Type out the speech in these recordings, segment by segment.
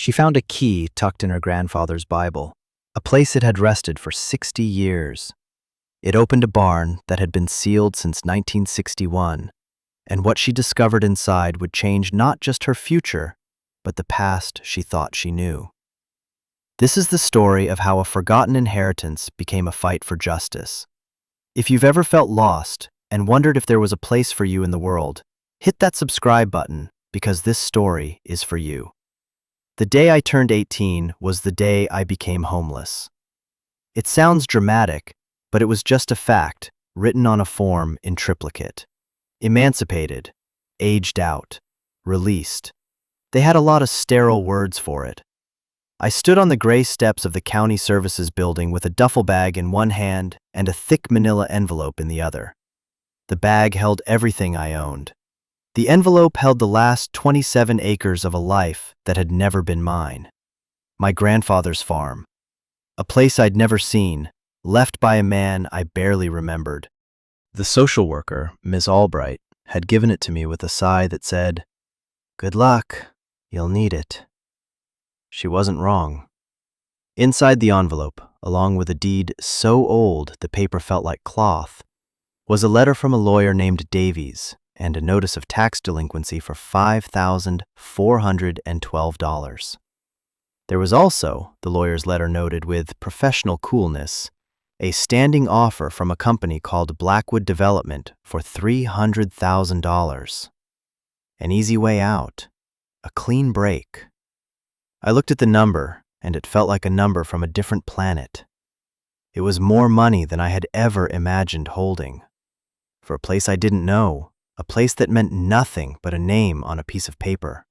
She found a key tucked in her grandfather's Bible, a place it had rested for 60 years. It opened a barn that had been sealed since 1961, and what she discovered inside would change not just her future, but the past she thought she knew. This is the story of how a forgotten inheritance became a fight for justice. If you've ever felt lost and wondered if there was a place for you in the world, hit that subscribe button because this story is for you. The day I turned 18 was the day I became homeless. It sounds dramatic, but it was just a fact written on a form in triplicate. Emancipated, aged out, released. They had a lot of sterile words for it. I stood on the gray steps of the county services building with a duffel bag in one hand and a thick manila envelope in the other. The bag held everything I owned. The envelope held the last 27 acres of a life that had never been mine. My grandfather's farm. A place I'd never seen, left by a man I barely remembered. The social worker, Ms. Albright, had given it to me with a sigh that said, "Good luck, you'll need it." She wasn't wrong. Inside the envelope, along with a deed so old the paper felt like cloth, was a letter from a lawyer named Davies and a notice of tax delinquency for $5,412. There was also, the lawyer's letter noted with professional coolness, a standing offer from a company called Blackwood Development for $300,000. An easy way out, a clean break. I looked at the number, and it felt like a number from a different planet. It was more money than I had ever imagined holding. For a place I didn't know, a place that meant nothing but a name on a piece of paper.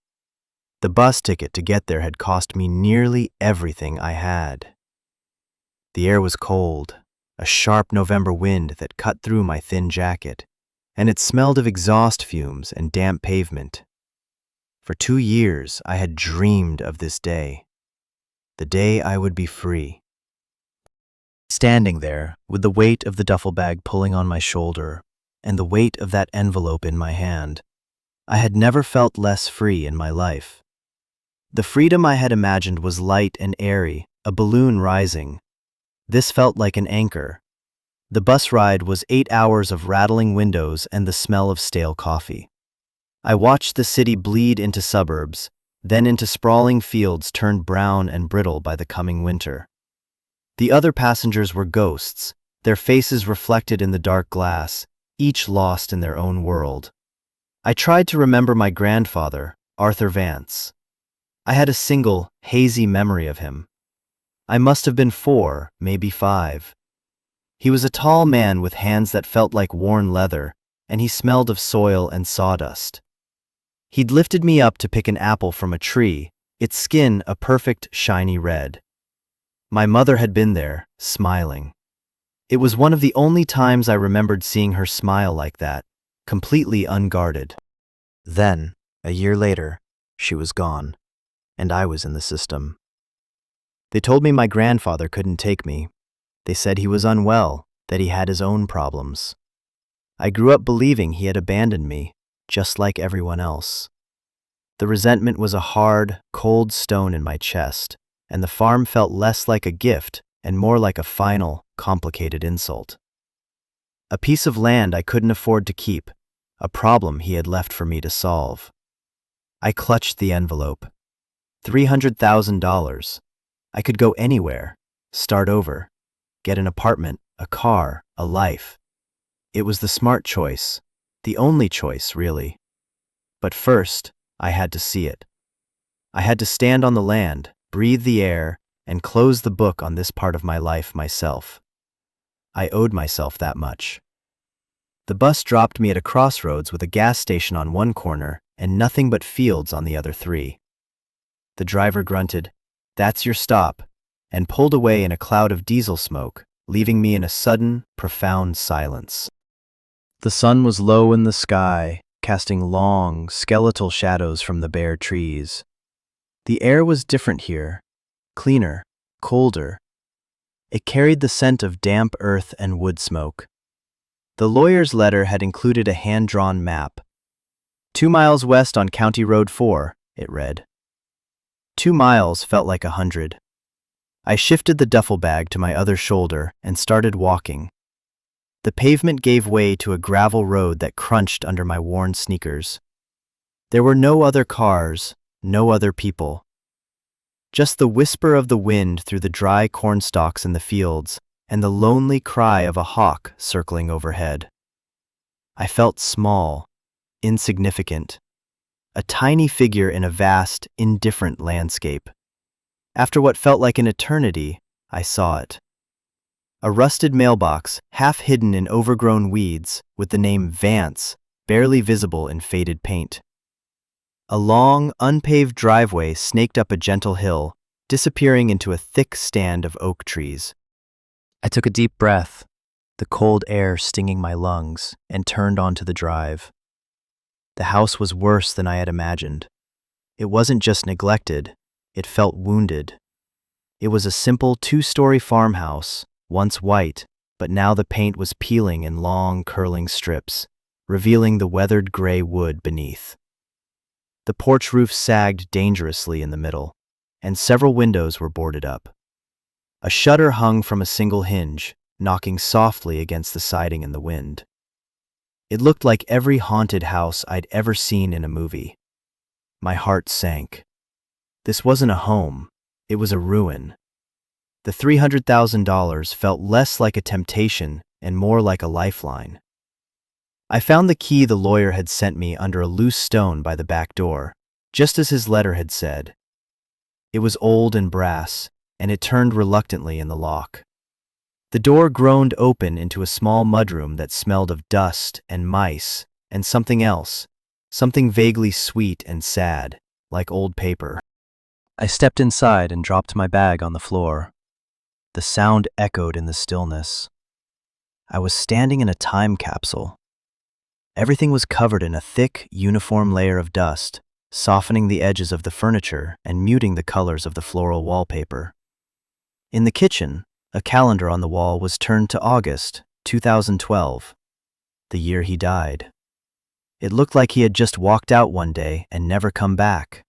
The bus ticket to get there had cost me nearly everything I had. The air was cold, a sharp November wind that cut through my thin jacket, and it smelled of exhaust fumes and damp pavement. For 2 years, I had dreamed of this day, the day I would be free. Standing there, with the weight of the duffel bag pulling on my shoulder and the weight of that envelope in my hand, I had never felt less free in my life. The freedom I had imagined was light and airy, a balloon rising. This felt like an anchor. The bus ride was 8 hours of rattling windows and the smell of stale coffee. I watched the city bleed into suburbs, then into sprawling fields turned brown and brittle by the coming winter. The other passengers were ghosts, their faces reflected in the dark glass, each lost in their own world. I tried to remember my grandfather, Arthur Vance. I had a single, hazy memory of him. I must have been 4, maybe 5. He was a tall man with hands that felt like worn leather, and he smelled of soil and sawdust. He'd lifted me up to pick an apple from a tree, its skin a perfect, shiny red. My mother had been there, smiling. It was one of the only times I remembered seeing her smile like that, completely unguarded. Then, a year later, she was gone, and I was in the system. They told me my grandfather couldn't take me. They said he was unwell, that he had his own problems. I grew up believing he had abandoned me, just like everyone else. The resentment was a hard, cold stone in my chest, and the farm felt less like a gift and more like a final, complicated insult. A piece of land I couldn't afford to keep, a problem he had left for me to solve. I clutched the envelope. $300,000. I could go anywhere, start over, get an apartment, a car, a life. It was the smart choice, the only choice, really. But first, I had to see it. I had to stand on the land, breathe the air, and close the book on this part of my life myself. I owed myself that much. The bus dropped me at a crossroads with a gas station on one corner and nothing but fields on the other 3. The driver grunted, "That's your stop," and pulled away in a cloud of diesel smoke, leaving me in a sudden, profound silence. The sun was low in the sky, casting long, skeletal shadows from the bare trees. The air was different here, cleaner, colder. It carried the scent of damp earth and wood smoke. The lawyer's letter had included a hand-drawn map. 2 miles west on County Road 4, it read. 2 miles felt like 100. I shifted the duffel bag to my other shoulder and started walking. The pavement gave way to a gravel road that crunched under my worn sneakers. There were no other cars, no other people. Just the whisper of the wind through the dry corn stalks in the fields and the lonely cry of a hawk circling overhead. I felt small, insignificant, a tiny figure in a vast, indifferent landscape. After what felt like an eternity, I saw it. A rusted mailbox, half hidden in overgrown weeds, with the name Vance barely visible in faded paint. A long, unpaved driveway snaked up a gentle hill, disappearing into a thick stand of oak trees. I took a deep breath, the cold air stinging my lungs, and turned onto the drive. The house was worse than I had imagined. It wasn't just neglected, it felt wounded. It was a simple 2-story farmhouse, once white, but now the paint was peeling in long, curling strips, revealing the weathered gray wood beneath. The porch roof sagged dangerously in the middle, and several windows were boarded up. A shutter hung from a single hinge, knocking softly against the siding in the wind. It looked like every haunted house I'd ever seen in a movie. My heart sank. This wasn't a home, it was a ruin. The $300,000 felt less like a temptation and more like a lifeline. I found the key the lawyer had sent me under a loose stone by the back door, just as his letter had said. It was old and brass, and it turned reluctantly in the lock. The door groaned open into a small mudroom that smelled of dust and mice and something else, something vaguely sweet and sad, like old paper. I stepped inside and dropped my bag on the floor. The sound echoed in the stillness. I was standing in a time capsule. Everything was covered in a thick, uniform layer of dust, softening the edges of the furniture and muting the colors of the floral wallpaper. In the kitchen, a calendar on the wall was turned to August 2012, the year he died. It looked like he had just walked out one day and never come back.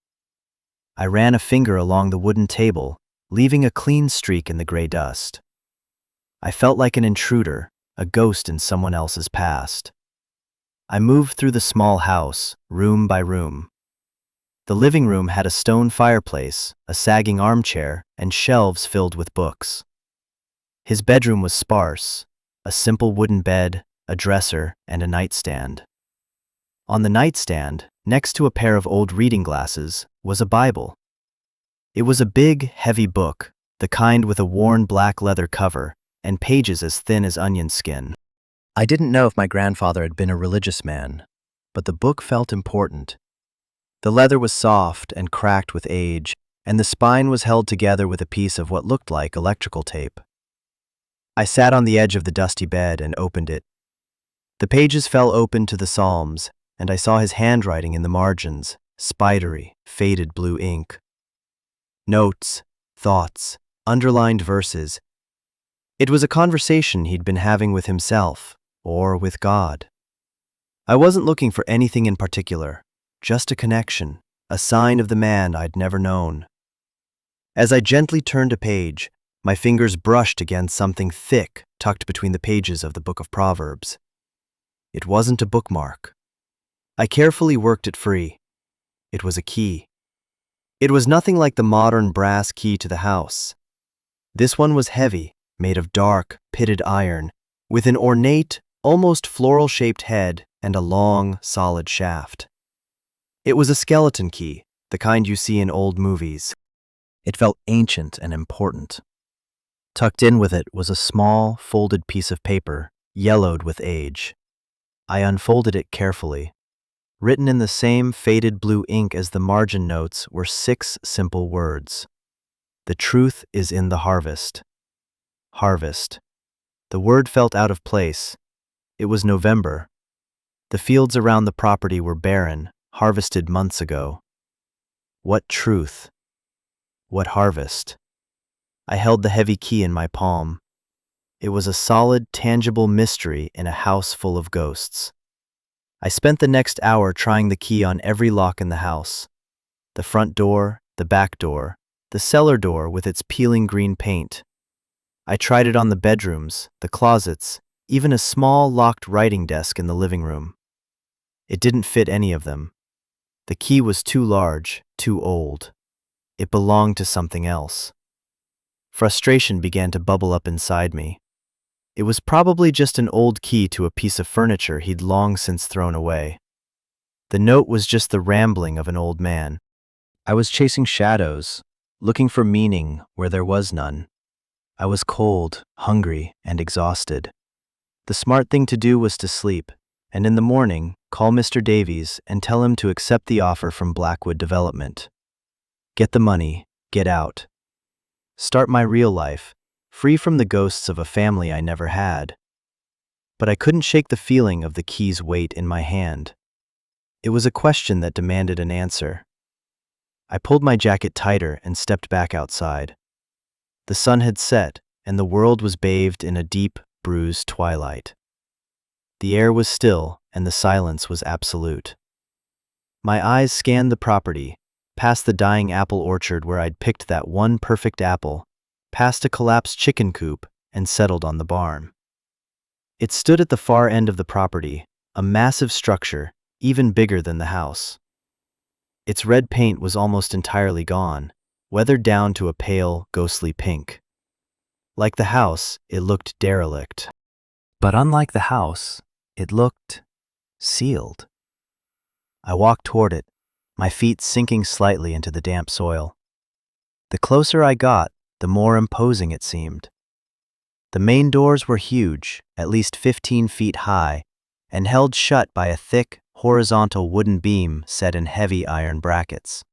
I ran a finger along the wooden table, leaving a clean streak in the gray dust. I felt like an intruder, a ghost in someone else's past. I moved through the small house, room by room. The living room had a stone fireplace, a sagging armchair, and shelves filled with books. His bedroom was sparse, a simple wooden bed, a dresser, and a nightstand. On the nightstand, next to a pair of old reading glasses, was a Bible. It was a big, heavy book, the kind with a worn black leather cover and pages as thin as onion skin. I didn't know if my grandfather had been a religious man, but the book felt important. The leather was soft and cracked with age, and the spine was held together with a piece of what looked like electrical tape. I sat on the edge of the dusty bed and opened it. The pages fell open to the Psalms, and I saw his handwriting in the margins, spidery, faded blue ink. Notes, thoughts, underlined verses. It was a conversation he'd been having with himself, or with God. I wasn't looking for anything in particular, just a connection, a sign of the man I'd never known. As I gently turned a page, my fingers brushed against something thick tucked between the pages of the Book of Proverbs. It wasn't a bookmark. I carefully worked it free. It was a key. It was nothing like the modern brass key to the house. This one was heavy, made of dark, pitted iron, with an ornate, almost floral-shaped head and a long, solid shaft. It was a skeleton key, the kind you see in old movies. It felt ancient and important. Tucked in with it was a small, folded piece of paper, yellowed with age. I unfolded it carefully. Written in the same faded blue ink as the margin notes were 6 simple words. The truth is in the harvest. Harvest. The word felt out of place. It was November. The fields around the property were barren, harvested months ago. What truth? What harvest? I held the heavy key in my palm. It was a solid, tangible mystery in a house full of ghosts. I spent the next hour trying the key on every lock in the house. The front door, the back door, the cellar door with its peeling green paint. I tried it on the bedrooms, the closets, even a small locked writing desk in the living room. It didn't fit any of them. The key was too large, too old. It belonged to something else. Frustration began to bubble up inside me. It was probably just an old key to a piece of furniture he'd long since thrown away. The note was just the rambling of an old man. I was chasing shadows, looking for meaning where there was none. I was cold, hungry, and exhausted. The smart thing to do was to sleep, and in the morning, call Mr. Davies and tell him to accept the offer from Blackwood Development. Get the money, get out. Start my real life, free from the ghosts of a family I never had. But I couldn't shake the feeling of the key's weight in my hand. It was a question that demanded an answer. I pulled my jacket tighter and stepped back outside. The sun had set, and the world was bathed in a deep, bruised twilight. The air was still, and the silence was absolute. My eyes scanned the property, past the dying apple orchard where I'd picked that one perfect apple, past a collapsed chicken coop, and settled on the barn. It stood at the far end of the property, a massive structure, even bigger than the house. Its red paint was almost entirely gone, weathered down to a pale, ghostly pink. Like the house, it looked derelict. But unlike the house, it looked sealed. I walked toward it, my feet sinking slightly into the damp soil. The closer I got, the more imposing it seemed. The main doors were huge, at least 15 feet high, and held shut by a thick, horizontal wooden beam set in heavy iron brackets.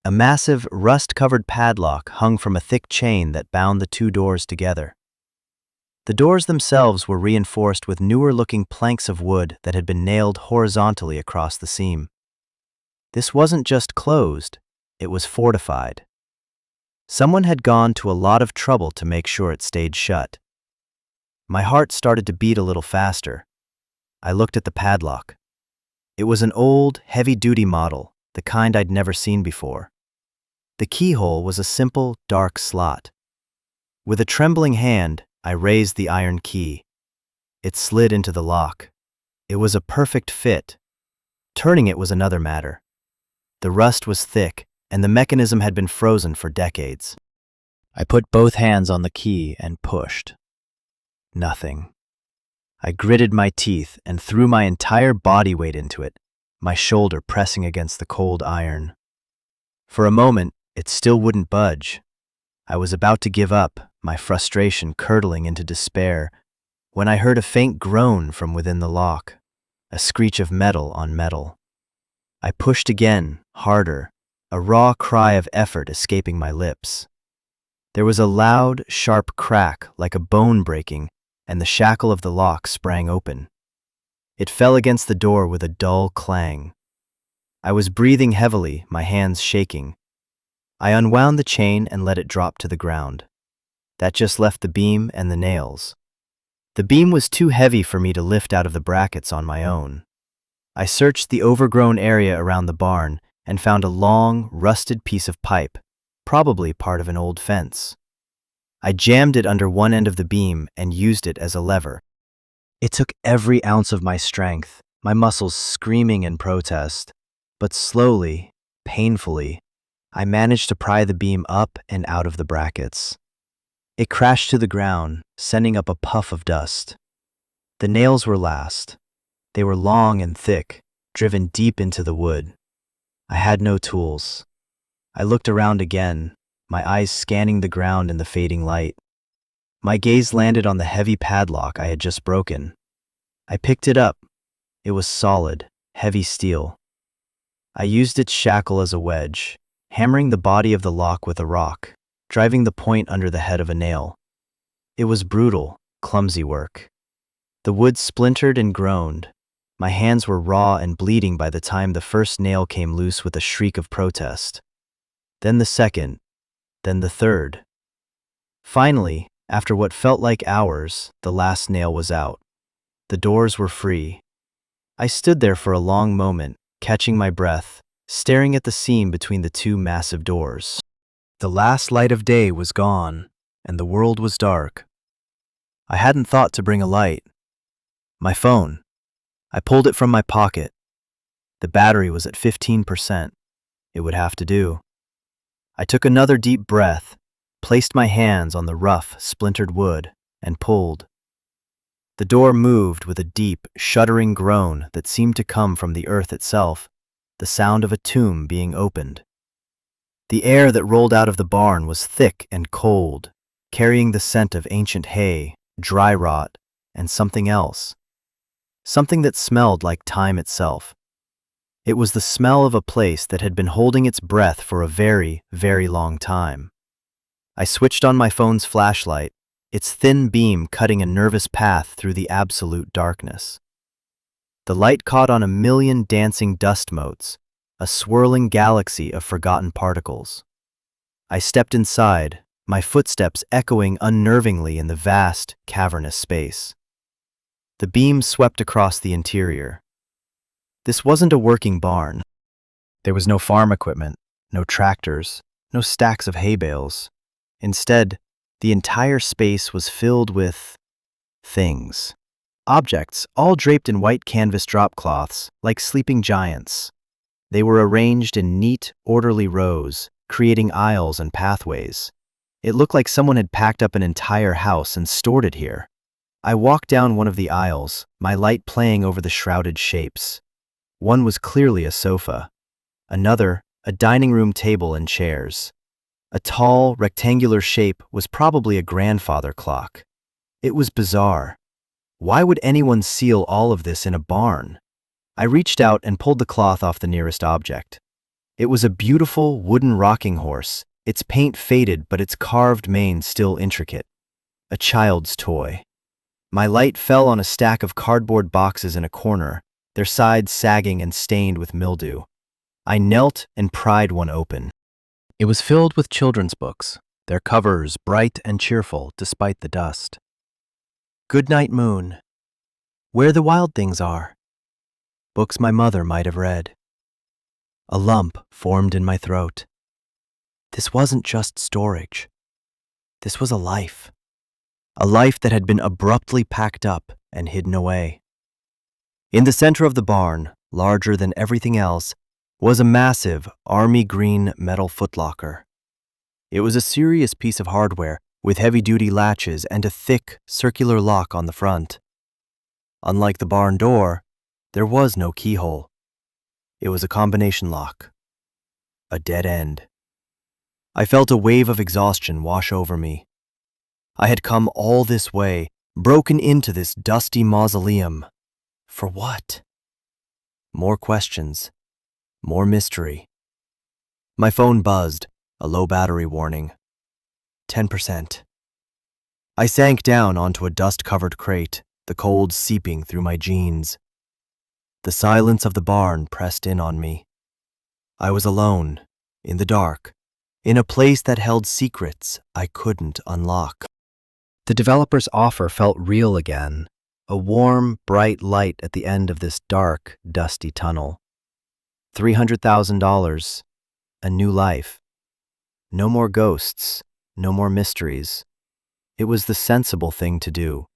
A massive, rust-covered padlock hung from a thick chain that bound the two doors together. The doors themselves were reinforced with newer-looking planks of wood that had been nailed horizontally across the seam. This wasn't just closed, it was fortified. Someone had gone to a lot of trouble to make sure it stayed shut. My heart started to beat a little faster. I looked at the padlock. It was an old, heavy-duty model, the kind I'd never seen before. The keyhole was a simple, dark slot. With a trembling hand, I raised the iron key. It slid into the lock. It was a perfect fit. Turning it was another matter. The rust was thick, and the mechanism had been frozen for decades. I put both hands on the key and pushed. Nothing. I gritted my teeth and threw my entire body weight into it, my shoulder pressing against the cold iron. For a moment, it still wouldn't budge. I was about to give up, my frustration curdling into despair, when I heard a faint groan from within the lock, a screech of metal on metal. I pushed again, harder, a raw cry of effort escaping my lips. There was a loud, sharp crack like a bone breaking, and the shackle of the lock sprang open. It fell against the door with a dull clang. I was breathing heavily, my hands shaking. I unwound the chain and let it drop to the ground. That just left the beam and the nails. The beam was too heavy for me to lift out of the brackets on my own. I searched the overgrown area around the barn and found a long, rusted piece of pipe, probably part of an old fence. I jammed it under one end of the beam and used it as a lever. It took every ounce of my strength, my muscles screaming in protest, but slowly, painfully, I managed to pry the beam up and out of the brackets. It crashed to the ground, sending up a puff of dust. The nails were last. They were long and thick, driven deep into the wood. I had no tools. I looked around again, my eyes scanning the ground in the fading light. My gaze landed on the heavy padlock I had just broken. I picked it up. It was solid, heavy steel. I used its shackle as a wedge, hammering the body of the lock with a rock, driving the point under the head of a nail. It was brutal, clumsy work. The wood splintered and groaned. My hands were raw and bleeding by the time the first nail came loose with a shriek of protest. Then the second, then the third. Finally, after what felt like hours, the last nail was out. The doors were free. I stood there for a long moment, catching my breath, staring at the seam between the two massive doors. The last light of day was gone, and the world was dark. I hadn't thought to bring a light. My phone. I pulled it from my pocket. The battery was at 15%. It would have to do. I took another deep breath, placed my hands on the rough, splintered wood, and pulled. The door moved with a deep, shuddering groan that seemed to come from the earth itself, the sound of a tomb being opened. The air that rolled out of the barn was thick and cold, carrying the scent of ancient hay, dry rot, and something else. Something that smelled like time itself. It was the smell of a place that had been holding its breath for a very, very long time. I switched on my phone's flashlight, its thin beam cutting a nervous path through the absolute darkness. The light caught on a million dancing dust motes, a swirling galaxy of forgotten particles. I stepped inside, my footsteps echoing unnervingly in the vast, cavernous space. The beam swept across the interior. This wasn't a working barn. There was no farm equipment, no tractors, no stacks of hay bales. Instead, the entire space was filled with things. Objects, all draped in white canvas drop cloths, like sleeping giants. They were arranged in neat, orderly rows, creating aisles and pathways. It looked like someone had packed up an entire house and stored it here. I walked down one of the aisles, my light playing over the shrouded shapes. One was clearly a sofa. Another, a dining room table and chairs. A tall, rectangular shape was probably a grandfather clock. It was bizarre. Why would anyone seal all of this in a barn? I reached out and pulled the cloth off the nearest object. It was a beautiful wooden rocking horse, its paint faded but its carved mane still intricate. A child's toy. My light fell on a stack of cardboard boxes in a corner, their sides sagging and stained with mildew. I knelt and pried one open. It was filled with children's books, their covers bright and cheerful despite the dust. Goodnight Moon. Where the Wild Things Are. Books my mother might have read. A lump formed in my throat. This wasn't just storage. This was a life. A life that had been abruptly packed up and hidden away. In the center of the barn, larger than everything else, was a massive army green metal footlocker. It was a serious piece of hardware with heavy-duty latches and a thick, circular lock on the front. Unlike the barn door, there was no keyhole. It was a combination lock. A dead end. I felt a wave of exhaustion wash over me. I had come all this way, broken into this dusty mausoleum. For what? More questions. More mystery. My phone buzzed, a low battery warning. 10%. I sank down onto a dust-covered crate, the cold seeping through my jeans. The silence of the barn pressed in on me. I was alone, in the dark, in a place that held secrets I couldn't unlock. The developer's offer felt real again, a warm, bright light at the end of this dark, dusty tunnel. $300,000, a new life. No more ghosts, no more mysteries. It was the sensible thing to do.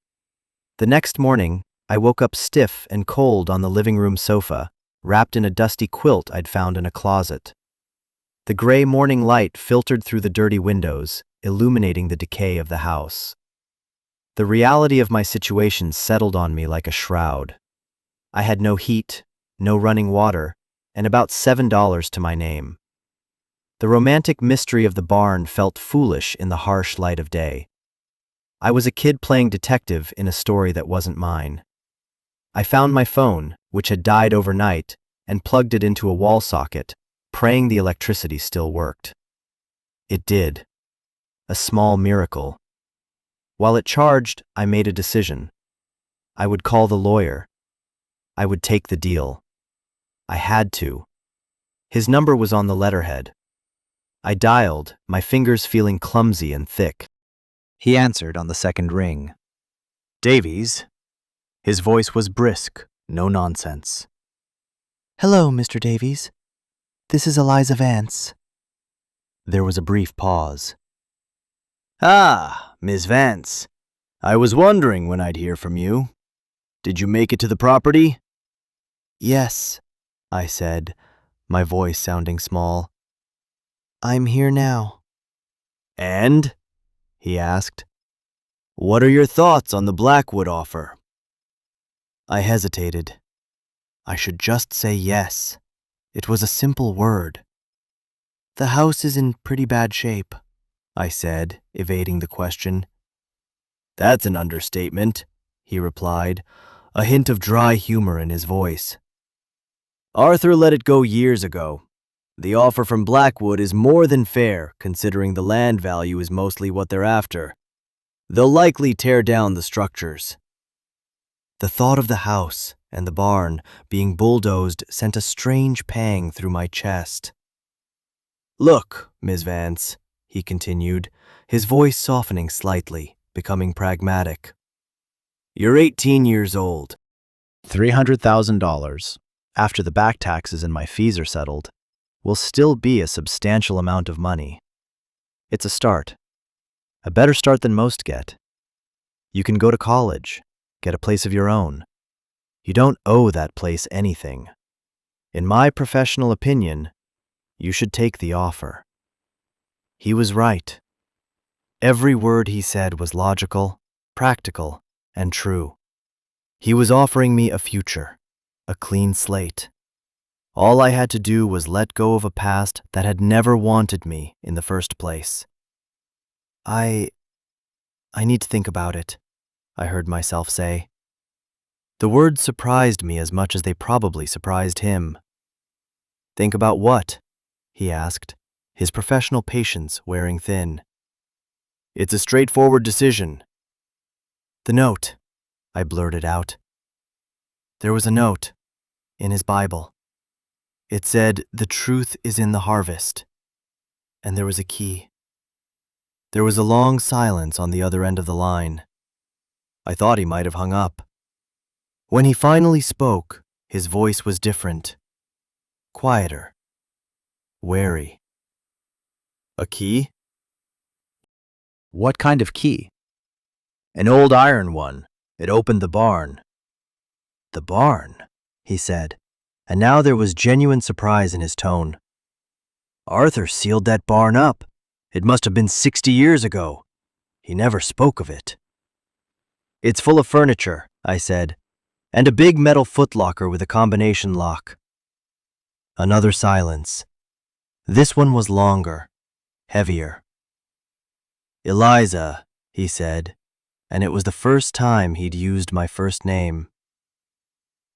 The next morning, I woke up stiff and cold on the living room sofa, wrapped in a dusty quilt I'd found in a closet. The gray morning light filtered through the dirty windows, illuminating the decay of the house. The reality of my situation settled on me like a shroud. I had no heat, no running water, and about $7 to my name. The romantic mystery of the barn felt foolish in the harsh light of day. I was a kid playing detective in a story that wasn't mine. I found my phone, which had died overnight, and plugged it into a wall socket, praying the electricity still worked. It did. A small miracle. While it charged, I made a decision. I would call the lawyer. I would take the deal. I had to. His number was on the letterhead. I dialed, my fingers feeling clumsy and thick. He answered on the second ring. Davies. His voice was brisk, no nonsense. Hello, Mr. Davies. This is Eliza Vance. There was a brief pause. Ah, Miss Vance. I was wondering when I'd hear from you. Did you make it to the property? Yes, I said, my voice sounding small. I'm here now. And? He asked. What are your thoughts on the Blackwood offer? I hesitated. I should just say yes. It was a simple word. The house is in pretty bad shape, I said, evading the question. That's an understatement, he replied, a hint of dry humor in his voice. Arthur let it go years ago. The offer from Blackwood is more than fair, considering the land value is mostly what they're after. They'll likely tear down the structures. The thought of the house and the barn being bulldozed sent a strange pang through my chest. Look, Miss Vance, he continued, his voice softening slightly, becoming pragmatic. You're 18 years old. $300,000, after the back taxes and my fees are settled, will still be a substantial amount of money. It's a start. A better start than most get. You can go to college, get a place of your own. You don't owe that place anything. In my professional opinion, you should take the offer. He was right. Every word he said was logical, practical, and true. He was offering me a future, a clean slate. All I had to do was let go of a past that had never wanted me in the first place. I need to think about it, I heard myself say. The words surprised me as much as they probably surprised him. Think about what? He asked, his professional patience wearing thin. It's a straightforward decision. The note, I blurted out. There was a note in his Bible. It said, "The truth is in the harvest." And there was a key. There was a long silence on the other end of the line. I thought he might have hung up. When he finally spoke, his voice was different. Quieter. Wary. A key? What kind of key? An old iron one. It opened the barn. The barn, he said, and now there was genuine surprise in his tone. Arthur sealed that barn up. It must have been 60 years ago. He never spoke of it. It's full of furniture, I said, and a big metal footlocker with a combination lock. Another silence. This one was longer, heavier. Eliza, he said, and it was the first time he'd used my first name.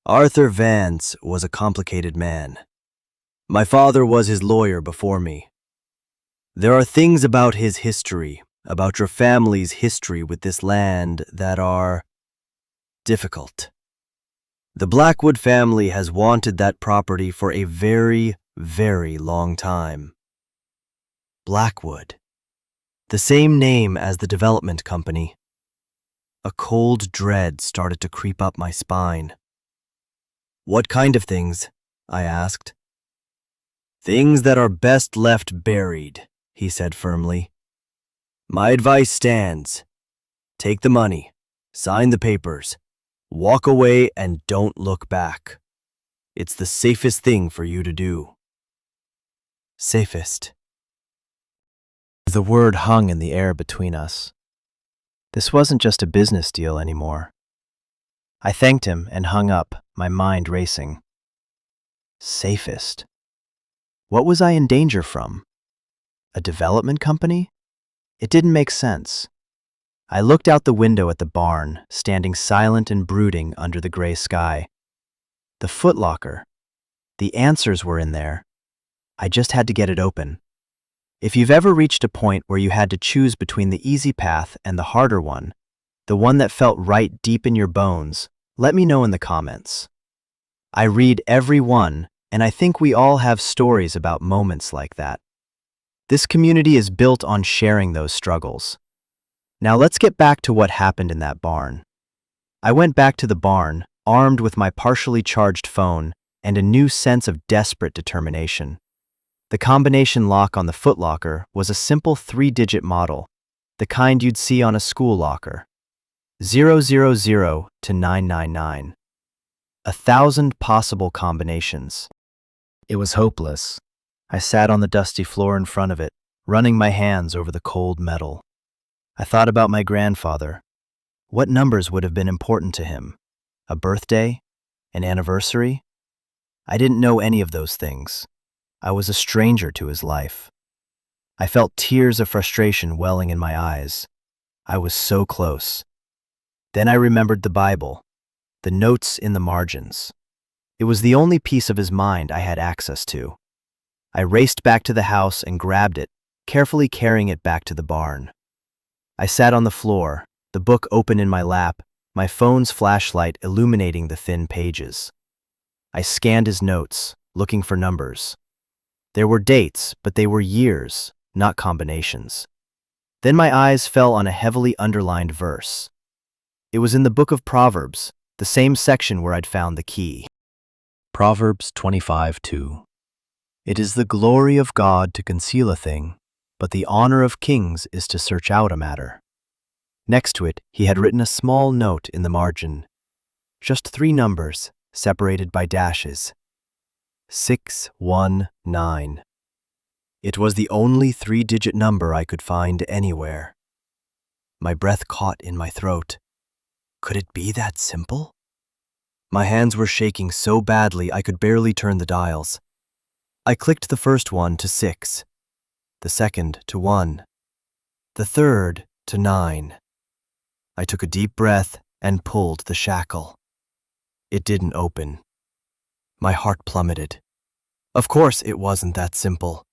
Arthur Vance was a complicated man. My father was his lawyer before me. There are things about his history, about your family's history with this land, that are difficult. The Blackwood family has wanted that property for a very, very long time. Blackwood. The same name as the development company. A cold dread started to creep up my spine. What kind of things? I asked. Things that are best left buried, he said firmly. My advice stands. Take the money, sign the papers, walk away and don't look back. It's the safest thing for you to do. Safest. The word hung in the air between us. This wasn't just a business deal anymore. I thanked him and hung up, my mind racing. Safest. What was I in danger from? A development company? It didn't make sense. I looked out the window at the barn, standing silent and brooding under the gray sky. The footlocker. The answers were in there. I just had to get it open. If you've ever reached a point where you had to choose between the easy path and the harder one, the one that felt right deep in your bones, let me know in the comments. I read every one, and I think we all have stories about moments like that. This community is built on sharing those struggles. Now let's get back to what happened in that barn. I went back to the barn, armed with my partially charged phone and a new sense of desperate determination. The combination lock on the footlocker was a simple 3-digit model, the kind you'd see on a school locker. 000 to 999. 1,000 possible combinations. It was hopeless. I sat on the dusty floor in front of it, running my hands over the cold metal. I thought about my grandfather. What numbers would have been important to him? A birthday? An anniversary? I didn't know any of those things. I was a stranger to his life. I felt tears of frustration welling in my eyes. I was so close. Then I remembered the Bible, the notes in the margins. It was the only piece of his mind I had access to. I raced back to the house and grabbed it, carefully carrying it back to the barn. I sat on the floor, the book open in my lap, my phone's flashlight illuminating the thin pages. I scanned his notes, looking for numbers. There were dates, but they were years, not combinations. Then my eyes fell on a heavily underlined verse. It was in the book of Proverbs, the same section where I'd found the key. Proverbs 25:2. It is the glory of God to conceal a thing, but the honor of kings is to search out a matter. Next to it, he had written a small note in the margin. Just 3 numbers, separated by dashes. 619. It was the only 3-digit number I could find anywhere. My breath caught in my throat. Could it be that simple? My hands were shaking so badly I could barely turn the dials. I clicked the first one to 6, the second to 1, the third to 9. I took a deep breath and pulled the shackle. It didn't open. My heart plummeted. Of course it wasn't that simple.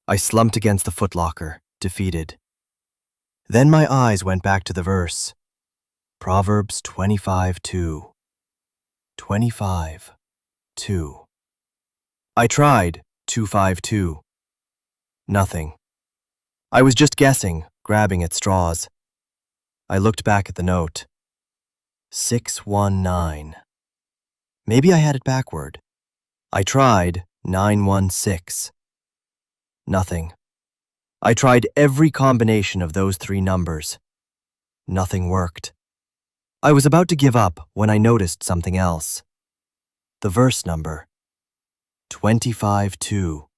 I slumped against the footlocker, defeated. Then my eyes went back to the verse. Proverbs 25:2. 25:2. I tried 252. Nothing. I was just guessing, grabbing at straws. I looked back at the note. 619. Maybe I had it backward. I tried 916. Nothing. I tried every combination of those 3 numbers. Nothing worked. I was about to give up when I noticed something else. The verse number. 25:2.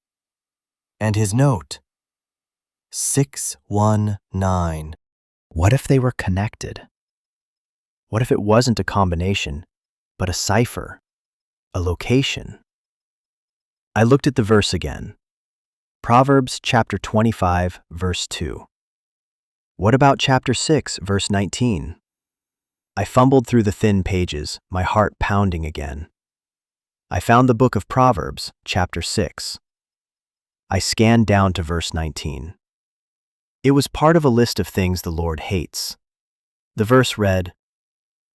And his note. 619. What if they were connected? What if it wasn't a combination, but a cipher, a location? I looked at the verse again. Proverbs chapter 25, verse 2. What about chapter 6, verse 19? I fumbled through the thin pages, my heart pounding again. I found the book of Proverbs, chapter 6. I scanned down to verse 19. It was part of a list of things the Lord hates. The verse read,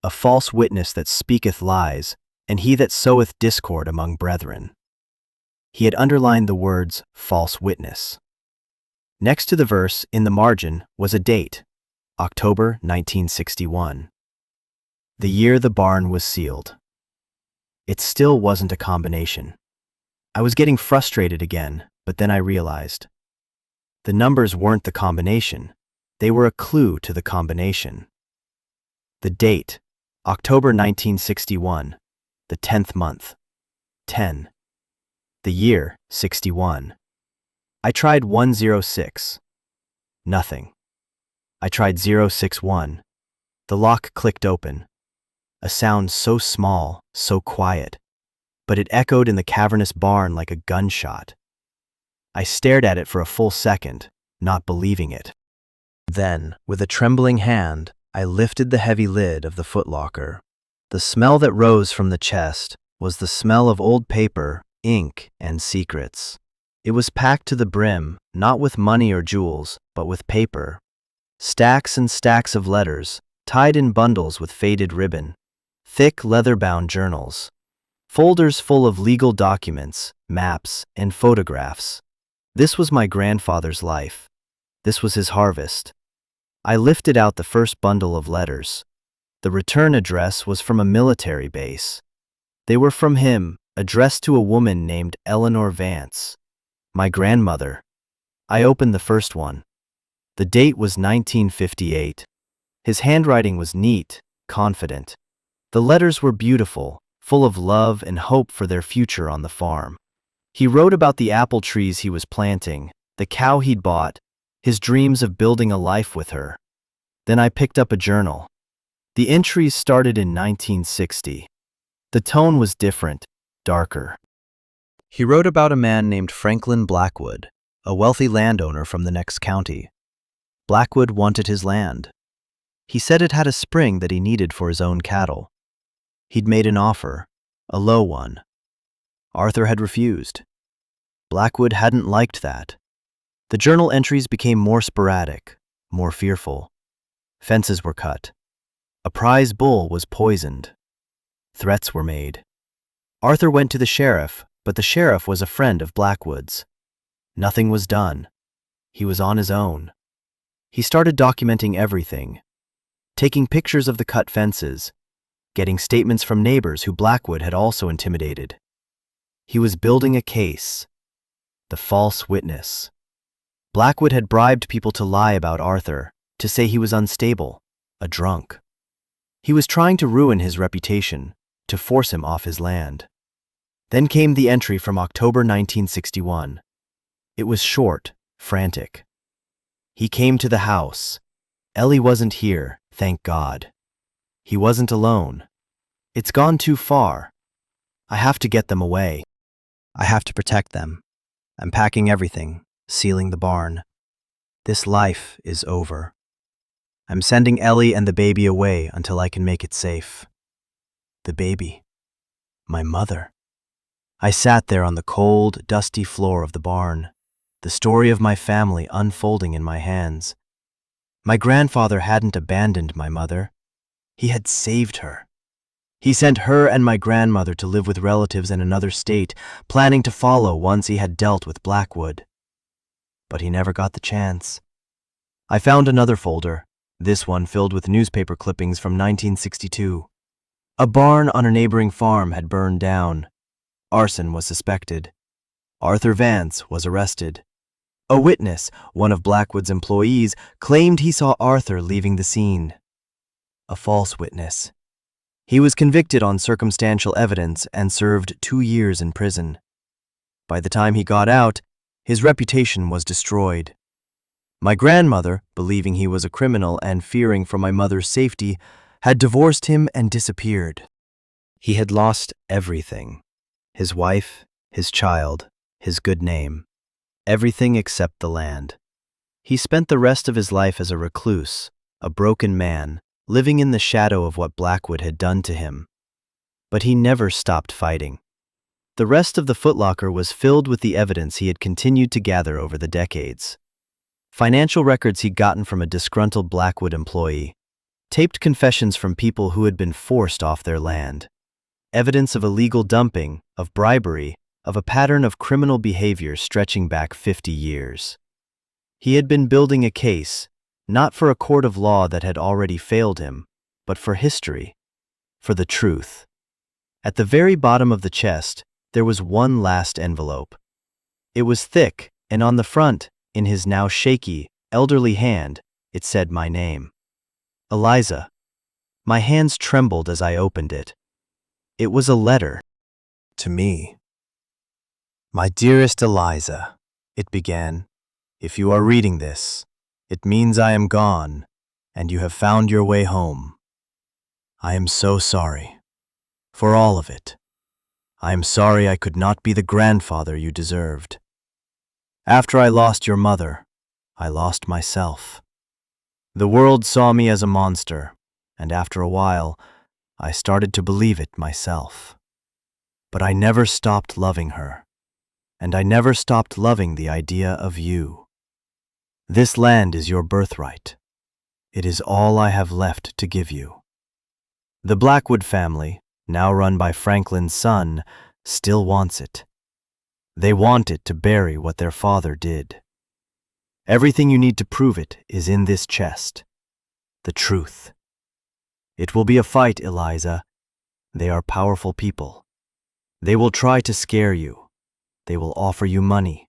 "A false witness that speaketh lies, and he that soweth discord among brethren." He had underlined the words, false witness. Next to the verse, in the margin, was a date, October 1961. The year the barn was sealed. It still wasn't a combination. I was getting frustrated again, but then I realized. The numbers weren't the combination. They were a clue to the combination. The date, October 1961, the 10th month, 10. The year, 61. I tried 106. Nothing. I tried 061. The lock clicked open. A sound so small, so quiet, but it echoed in the cavernous barn like a gunshot. I stared at it for a full second, not believing it. Then, with a trembling hand, I lifted the heavy lid of the footlocker. The smell that rose from the chest was the smell of old paper, ink, and secrets. It was packed to the brim, not with money or jewels, but with paper. Stacks and stacks of letters, tied in bundles with faded ribbon. Thick leather-bound journals. Folders full of legal documents, maps, and photographs. This was my grandfather's life. This was his harvest. I lifted out the first bundle of letters. The return address was from a military base. They were from him, addressed to a woman named Eleanor Vance. My grandmother. I opened the first one. The date was 1958. His handwriting was neat, confident. The letters were beautiful, full of love and hope for their future on the farm. He wrote about the apple trees he was planting, the cow he'd bought, his dreams of building a life with her. Then I picked up a journal. The entries started in 1960. The tone was different, darker. He wrote about a man named Franklin Blackwood, a wealthy landowner from the next county. Blackwood wanted his land. He said it had a spring that he needed for his own cattle. He'd made an offer, a low one. Arthur had refused. Blackwood hadn't liked that. The journal entries became more sporadic, more fearful. Fences were cut. A prize bull was poisoned. Threats were made. Arthur went to the sheriff, but the sheriff was a friend of Blackwood's. Nothing was done. He was on his own. He started documenting everything, taking pictures of the cut fences, getting statements from neighbors who Blackwood had also intimidated. He was building a case. The false witness. Blackwood had bribed people to lie about Arthur, to say he was unstable, a drunk. He was trying to ruin his reputation, to force him off his land. Then came the entry from October 1961. It was short, frantic. He came to the house. Ellie wasn't here, thank God. He wasn't alone. It's gone too far. I have to get them away. I have to protect them. I'm packing everything, sealing the barn. This life is over. I'm sending Ellie and the baby away until I can make it safe. The baby. My mother. I sat there on the cold, dusty floor of the barn, the story of my family unfolding in my hands. My grandfather hadn't abandoned my mother. He had saved her. He sent her and my grandmother to live with relatives in another state, planning to follow once he had dealt with Blackwood. But he never got the chance. I found another folder, this one filled with newspaper clippings from 1962. A barn on a neighboring farm had burned down. Arson was suspected. Arthur Vance was arrested. A witness, one of Blackwood's employees, claimed he saw Arthur leaving the scene. A false witness. He was convicted on circumstantial evidence and served 2 years in prison. By the time he got out, his reputation was destroyed. My grandmother, believing he was a criminal and fearing for my mother's safety, had divorced him and disappeared. He had lost everything. His wife, his child, his good name. Everything except the land. He spent the rest of his life as a recluse, a broken man, living in the shadow of what Blackwood had done to him. But he never stopped fighting. The rest of the footlocker was filled with the evidence he had continued to gather over the decades. Financial records he'd gotten from a disgruntled Blackwood employee, taped confessions from people who had been forced off their land, evidence of illegal dumping, of bribery, of a pattern of criminal behavior stretching back 50 years. He had been building a case, not for a court of law that had already failed him, but for history, for the truth. At the very bottom of the chest, there was one last envelope. It was thick, and on the front, in his now shaky, elderly hand, it said my name. Eliza. My hands trembled as I opened it. It was a letter. To me. My dearest Eliza, it began, if you are reading this, it means I am gone, and you have found your way home. I am so sorry. For all of it. I am sorry I could not be the grandfather you deserved. After I lost your mother, I lost myself. The world saw me as a monster, and after a while, I started to believe it myself. But I never stopped loving her, and I never stopped loving the idea of you. This land is your birthright. It is all I have left to give you. The Blackwood family, now run by Franklin's son, still wants it. They want it to bury what their father did. Everything you need to prove it is in this chest. The truth. It will be a fight, Eliza. They are powerful people. They will try to scare you. They will offer you money.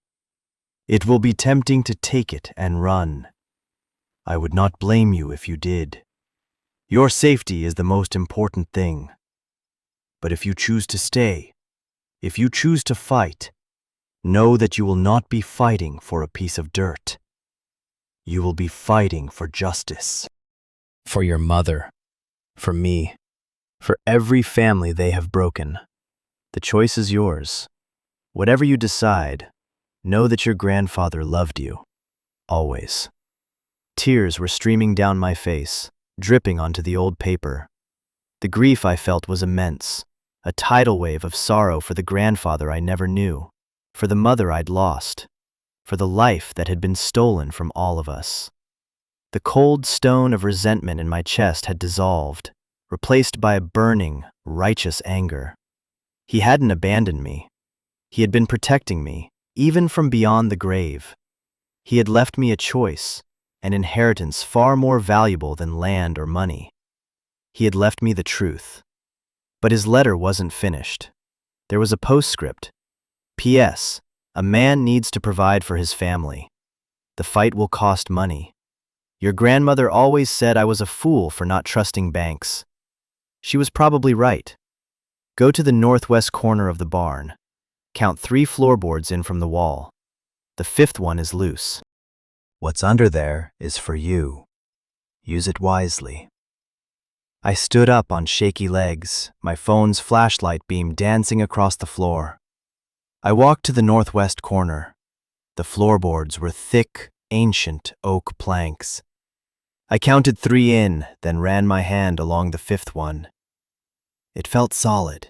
It will be tempting to take it and run. I would not blame you if you did. Your safety is the most important thing. But if you choose to stay, if you choose to fight, know that you will not be fighting for a piece of dirt. You will be fighting for justice. For your mother, for me, for every family they have broken. The choice is yours. Whatever you decide, know that your grandfather loved you. Always. Tears were streaming down my face, dripping onto the old paper. The grief I felt was immense, a tidal wave of sorrow for the grandfather I never knew, for the mother I'd lost, for the life that had been stolen from all of us. The cold stone of resentment in my chest had dissolved, replaced by a burning, righteous anger. He hadn't abandoned me. He had been protecting me, even from beyond the grave. He had left me a choice, an inheritance far more valuable than land or money. He had left me the truth. But his letter wasn't finished. There was a postscript. P.S. A man needs to provide for his family. The fight will cost money. Your grandmother always said I was a fool for not trusting banks. She was probably right. Go to the northwest corner of the barn. Count 3 floorboards in from the wall. The 5th one is loose. What's under there is for you. Use it wisely. I stood up on shaky legs, my phone's flashlight beam dancing across the floor. I walked to the northwest corner. The floorboards were thick, ancient oak planks. I counted 3 in, then ran my hand along the 5th one. It felt solid.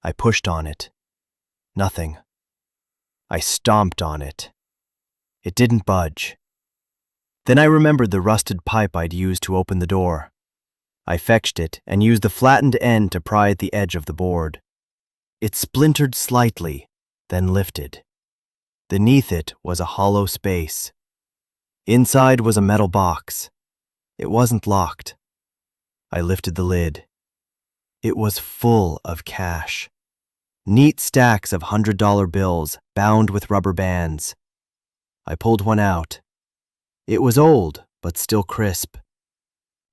I pushed on it. Nothing. I stomped on it. It didn't budge. Then I remembered the rusted pipe I'd used to open the door. I fetched it and used the flattened end to pry at the edge of the board. It splintered slightly, then lifted. Beneath it was a hollow space. Inside was a metal box. It wasn't locked. I lifted the lid. It was full of cash. Neat stacks of $100 bills bound with rubber bands. I pulled one out. It was old, but still crisp.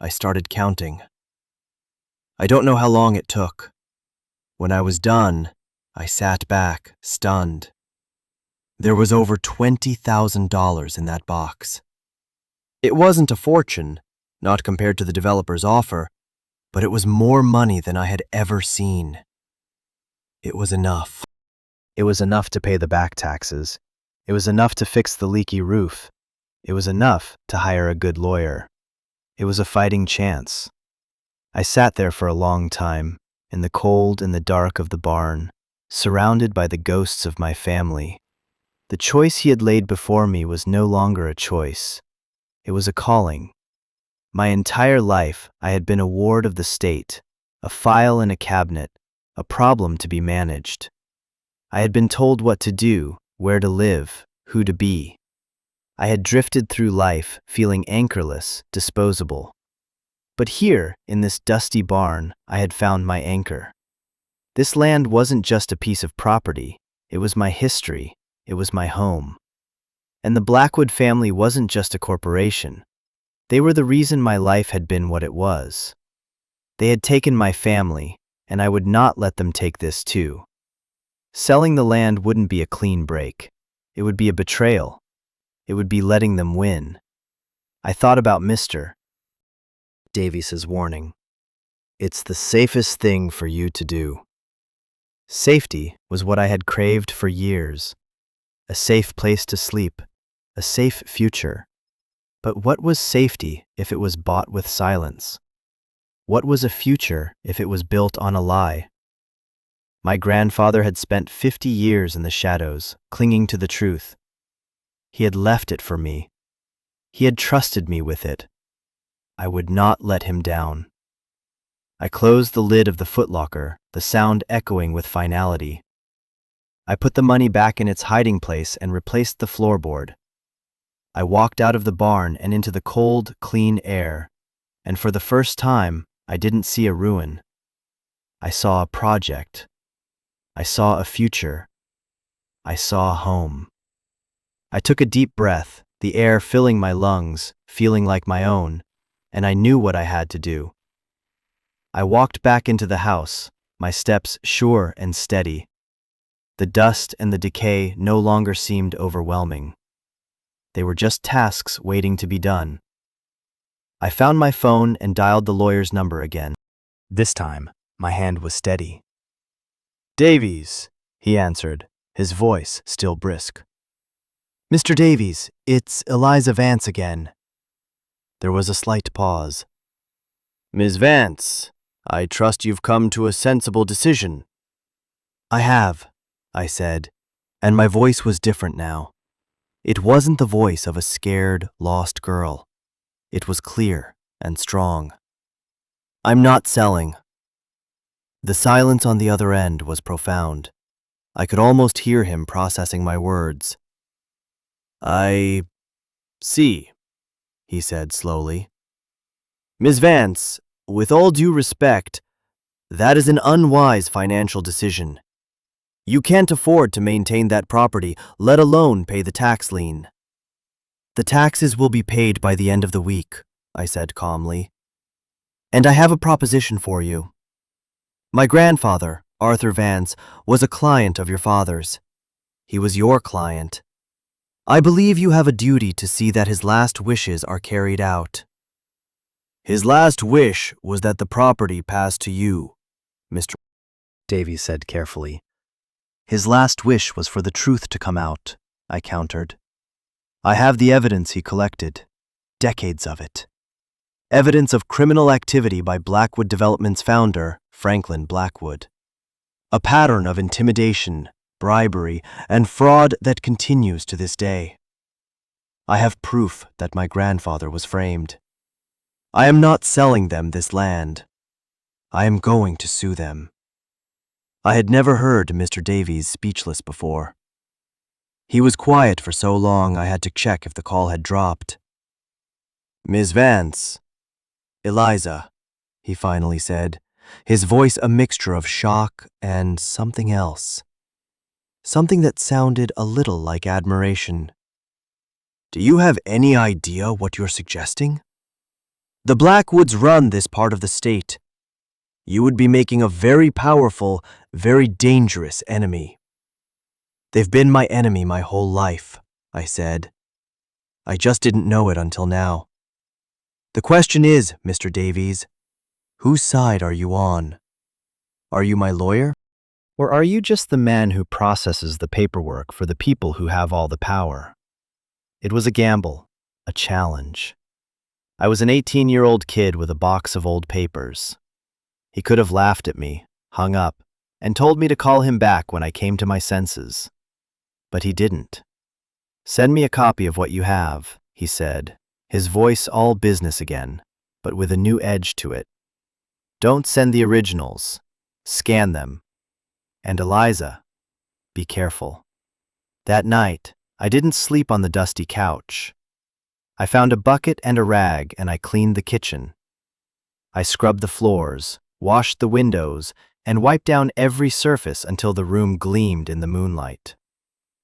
I started counting. I don't know how long it took. When I was done, I sat back, stunned. There was over $20,000 in that box. It wasn't a fortune, not compared to the developer's offer, but it was more money than I had ever seen. It was enough. It was enough to pay the back taxes. It was enough to fix the leaky roof. It was enough to hire a good lawyer. It was a fighting chance. I sat there for a long time, in the cold and the dark of the barn, surrounded by the ghosts of my family. The choice he had laid before me was no longer a choice. It was a calling. My entire life I had been a ward of the state, a file in a cabinet, a problem to be managed. I had been told what to do, where to live, who to be. I had drifted through life feeling anchorless, disposable. But here, in this dusty barn, I had found my anchor. This land wasn't just a piece of property, it was my history, it was my home. And the Blackwood family wasn't just a corporation. They were the reason my life had been what it was. They had taken my family, and I would not let them take this too. Selling the land wouldn't be a clean break. It would be a betrayal. It would be letting them win. I thought about Mr. Davies's warning. It's the safest thing for you to do. Safety was what I had craved for years. A safe place to sleep, a safe future. But what was safety if it was bought with silence? What was a future if it was built on a lie? My grandfather had spent 50 years in the shadows, clinging to the truth. He had left it for me. He had trusted me with it. I would not let him down. I closed the lid of the footlocker, the sound echoing with finality. I put the money back in its hiding place and replaced the floorboard. I walked out of the barn and into the cold, clean air, and for the first time, I didn't see a ruin. I saw a project. I saw a future. I saw a home. I took a deep breath, the air filling my lungs, feeling like my own, and I knew what I had to do. I walked back into the house, my steps sure and steady. The dust and the decay no longer seemed overwhelming. They were just tasks waiting to be done. I found my phone and dialed the lawyer's number again. This time, my hand was steady. "Davies," he answered, his voice still brisk. "Mr. Davies, it's Eliza Vance again." There was a slight pause. "Ms. Vance, I trust you've come to a sensible decision." "I have," I said, and my voice was different now. It wasn't the voice of a scared, lost girl. It was clear and strong. "I'm not selling." The silence on the other end was profound. I could almost hear him processing my words. "I see," he said slowly. "Ms. Vance, with all due respect, that is an unwise financial decision. You can't afford to maintain that property, let alone pay the tax lien." "The taxes will be paid by the end of the week," I said calmly. "And I have a proposition for you. My grandfather, Arthur Vance, was a client of your father's. He was your client. I believe you have a duty to see that his last wishes are carried out." "His last wish was that the property pass to you," Mr. Davies said carefully. "His last wish was for the truth to come out," I countered. "I have the evidence he collected, decades of it. Evidence of criminal activity by Blackwood Development's founder, Franklin Blackwood. A pattern of intimidation, bribery, and fraud that continues to this day. I have proof that my grandfather was framed. I am not selling them this land. I am going to sue them." I had never heard Mr. Davies speechless before. He was quiet for so long I had to check if the call had dropped. "Ms. Vance." "Eliza," he finally said, his voice a mixture of shock and something else. Something that sounded a little like admiration. "Do you have any idea what you're suggesting? The Blackwoods run this part of the state. You would be making a very powerful, very dangerous enemy." "They've been my enemy my whole life," I said. "I just didn't know it until now. The question is, Mr. Davies, whose side are you on? Are you my lawyer? Or are you just the man who processes the paperwork for the people who have all the power?" It was a gamble, a challenge. I was an 18-year-old kid with a box of old papers. He could have laughed at me, hung up, and told me to call him back when I came to my senses. But he didn't. "Send me a copy of what you have," he said, his voice all business again, but with a new edge to it. "Don't send the originals. Scan them. And Eliza, be careful." That night, I didn't sleep on the dusty couch. I found a bucket and a rag and I cleaned the kitchen. I scrubbed the floors, washed the windows, and wiped down every surface until the room gleamed in the moonlight.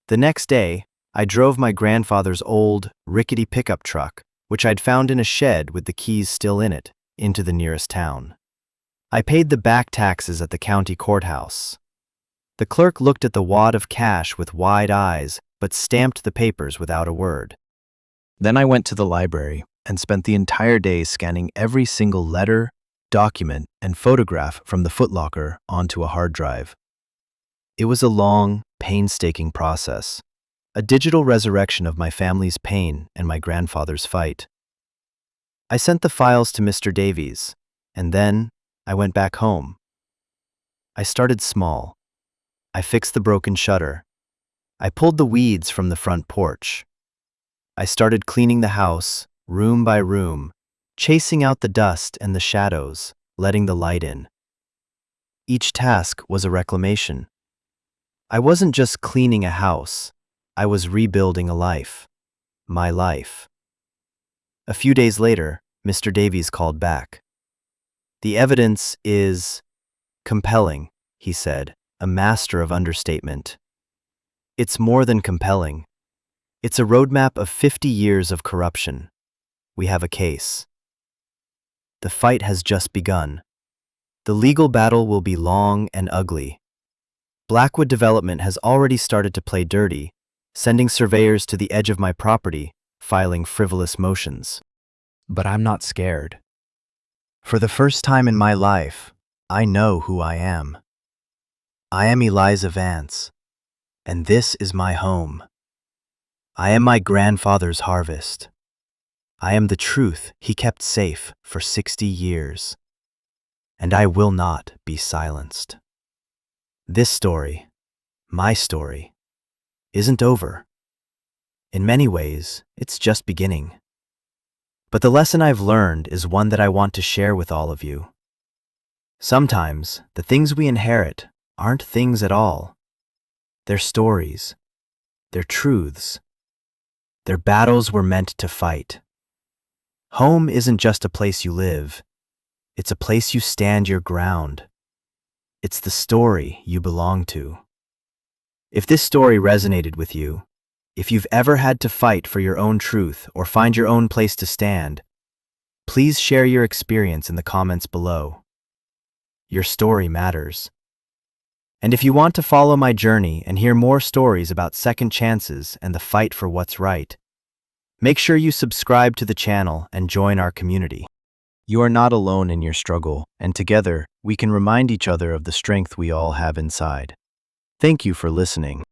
The next day, I drove my grandfather's old, rickety pickup truck, which I'd found in a shed with the keys still in it, into the nearest town. I paid the back taxes at the county courthouse. The clerk looked at the wad of cash with wide eyes, but stamped the papers without a word. Then I went to the library and spent the entire day scanning every single letter, document, and photograph from the footlocker onto a hard drive. It was a long, painstaking process, a digital resurrection of my family's pain and my grandfather's fight. I sent the files to Mr. Davies, and then I went back home. I started small. I fixed the broken shutter. I pulled the weeds from the front porch. I started cleaning the house, room by room, chasing out the dust and the shadows, letting the light in. Each task was a reclamation. I wasn't just cleaning a house, I was rebuilding a life. My life. A few days later, Mr. Davies called back. "The evidence is compelling," he said, a master of understatement. "It's more than compelling. It's a roadmap of 50 years of corruption. We have a case. The fight has just begun. The legal battle will be long and ugly. Blackwood Development has already started to play dirty, sending surveyors to the edge of my property, filing frivolous motions. But I'm not scared. For the first time in my life, I know who I am. I am Eliza Vance, and this is my home. I am my grandfather's harvest. I am the truth he kept safe for 60 years. And I will not be silenced. This story, my story, isn't over. In many ways, it's just beginning. But the lesson I've learned is one that I want to share with all of you. Sometimes, the things we inherit aren't things at all. They're stories. They're truths. They're battles we're meant to fight. Home isn't just a place you live. It's a place you stand your ground. It's the story you belong to. If this story resonated with you, if you've ever had to fight for your own truth or find your own place to stand, please share your experience in the comments below. Your story matters. And if you want to follow my journey and hear more stories about second chances and the fight for what's right, make sure you subscribe to the channel and join our community. You are not alone in your struggle, and together, we can remind each other of the strength we all have inside. Thank you for listening.